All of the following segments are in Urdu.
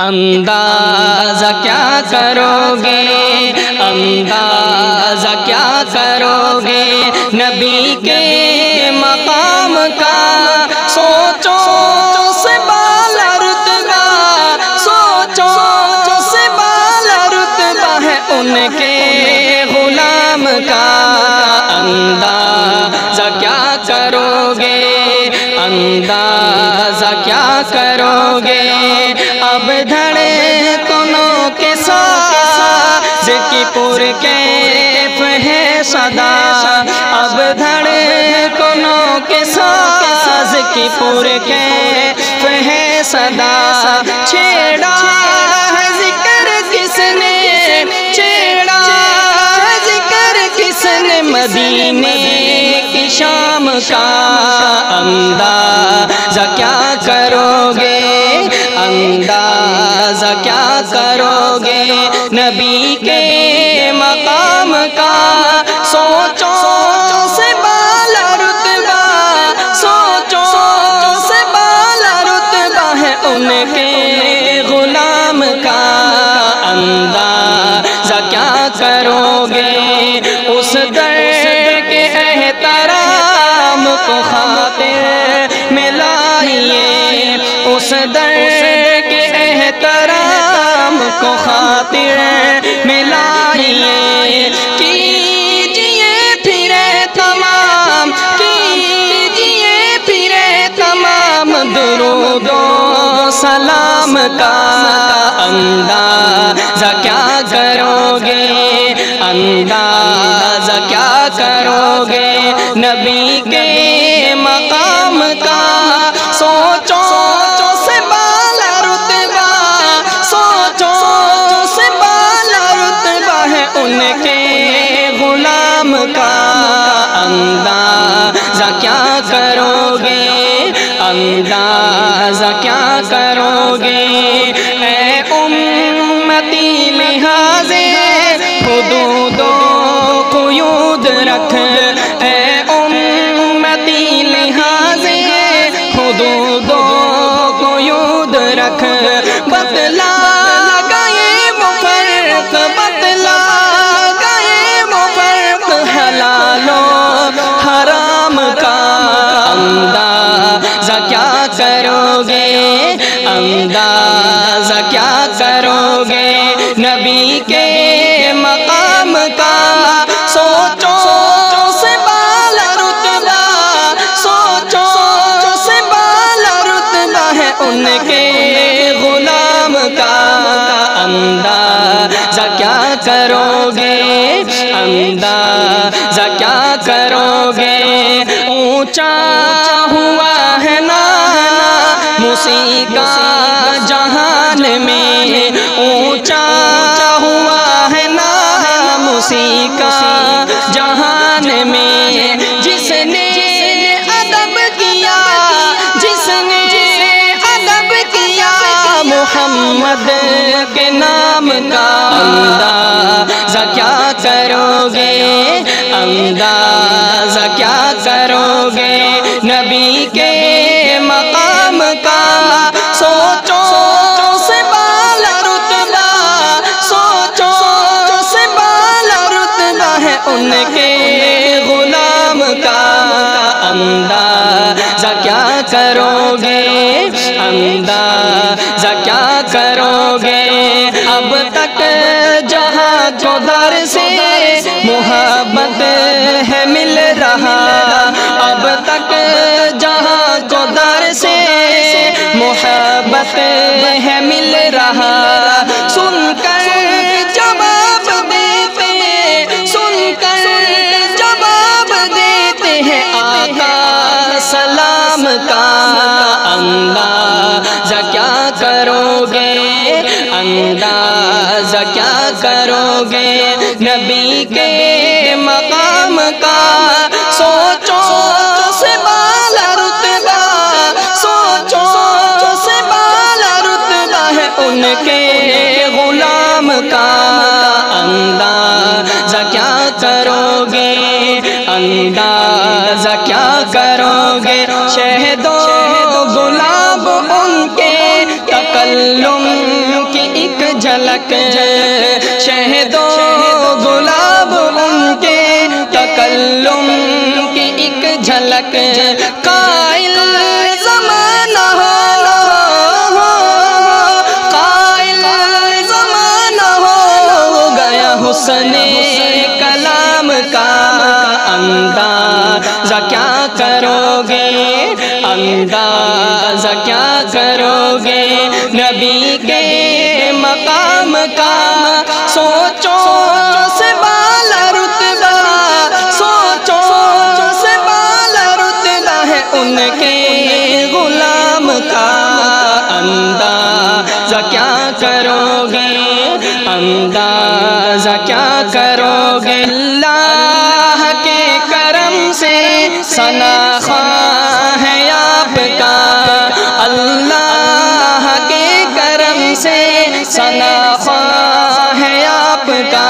اندازہ کیا کرو گے، اندازہ کیا کرو گے نبی کے مقام کا، سوچو سے بالا رتبہ، سوچو سے بالا رتبہ ہے ان کے غلام کا، اندازہ کیا کرو گے، اندازہ کیا کرو گے، اب دھڑکنوں کے ساز کی پرکیف ہے صدا، اب دھڑکنوں کے ساز کی پرکیف ہے صدا، چھیڑا ہے ذکر کس نے، چھیڑا ہے ذکر کس نے مدینے کی شام کا، اندازہ کیا کرو گے، اندازہ کیا کرو گے نبی کے مقام کا، سوچو سے بالا رتبہ، سوچو سے بالا رتبہ ہے ان کے غلام کا، اندازہ کیا کرو گے، اس در کے احترام کو خاطر میں لائیے، اس در کے احترام کو خاطر میں لائیے، کیجئے پھرے تمام، کیجئے پھرے تمام درود و سلام کا، اندازہ کیا کرو گے، اندازہ کیا کرو گے نبی کے مقام کا، سوچو سے بالا رتبہ، سوچو سے بالا رتبہ ہے ان کے غلام کا، اندازہ کیا کرو گے، اندازہ کیا کرو گے، اے امتی لحاظ حدود و قیود رکھ، اے امتی لحاظ حدود و قیود رکھ، بتلا گئے وہ فرق، بتلا گئے وہ فرق حلال و حرام کا، اندازہ کیا کرو گے، اندازہ کیا کرو گے نبی کے مقام کا، سوچو سے بالا رتبہ، سوچو سے بالا رتبہ ہے ان کے غلام کا، اندازہ کیا کرو گے، اندازہ کیا کرو گے، اونچا ہوا ہے نانا موسیقی جہان میں، اونچا ہوا ہے نانا موسیقی جہان میں، جس نے ادب کیا، جس نے ادب کیا محمد کے نام کا، اندازہ کیا کرو گے، اندازہ کیا کرو گے نبی کے مقام کا، سوچو سے بالا رتبہ، سوچو سے بالا رتبہ ہے ان کے غلام کا، اندازہ کیا کرو گے، اندازہ کیا کرو گے، اب تک جہاں کو در سے محبت ہے مل رہا، اب تک جہاں کو در سے محبت ہے مل رہا، سن کر جواب دیتے، سن کر جواب دیتے ہیں آقا سلام کا، اندازہ کیا کرو گے، اندازہ کیا کرو گے نبی کے مقام کا، سوچو سے بالا رتبہ، سوچو سے بالا رتبہ ہے ان کے غلام کا، اندازہ کیا کرو گے، اندازہ کیا کرو گے، شہد و گلاب ان کے تکلم جھلک شہد و گلاب ان کے تکلم کی ایک جھلک قائل زمانہ ہو قائل زمانہ ہو گیا حسن کلام کا اندازہ کیا کرو گے اندازہ کیا کرو گے نبی کے مقام کا سوچو سے بالا رتبہ سوچو سے بالا رتبہ ہے ان کے غلام کا اندازہ کیا کرو گے اندازہ کیا کرو گے اللہ کے کرم سے ثنا خواہ ہے آپ کا اللہ کے کرم سے ثنا خواہ ہے آپ کا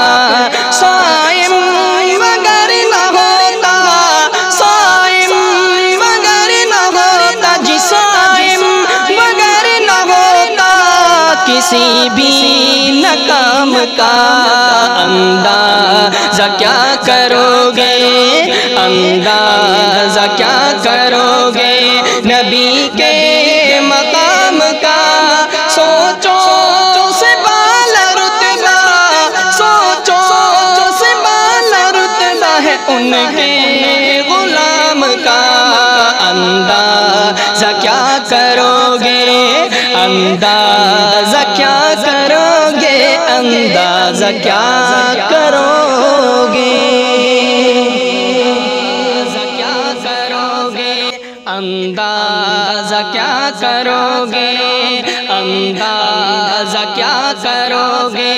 صائم مگر نہ ہوتا صائم مگر نہ ہوتا جی صائم مگر نہ ہوتا کسی بھی ناکام کا اندازہ کیا کرو گے اندازہ کیا کرو گے نبی کے مقام کا سوچو سے بالا رتبہ سوچو سے بالا رتبہ ہے ان کے غلام کا اندازہ کیا کرو گے اندازہ کیا کرو گے اندازہ کیا کرو گے اندازہ کیا کرو گے اندازہ کیا کرو گے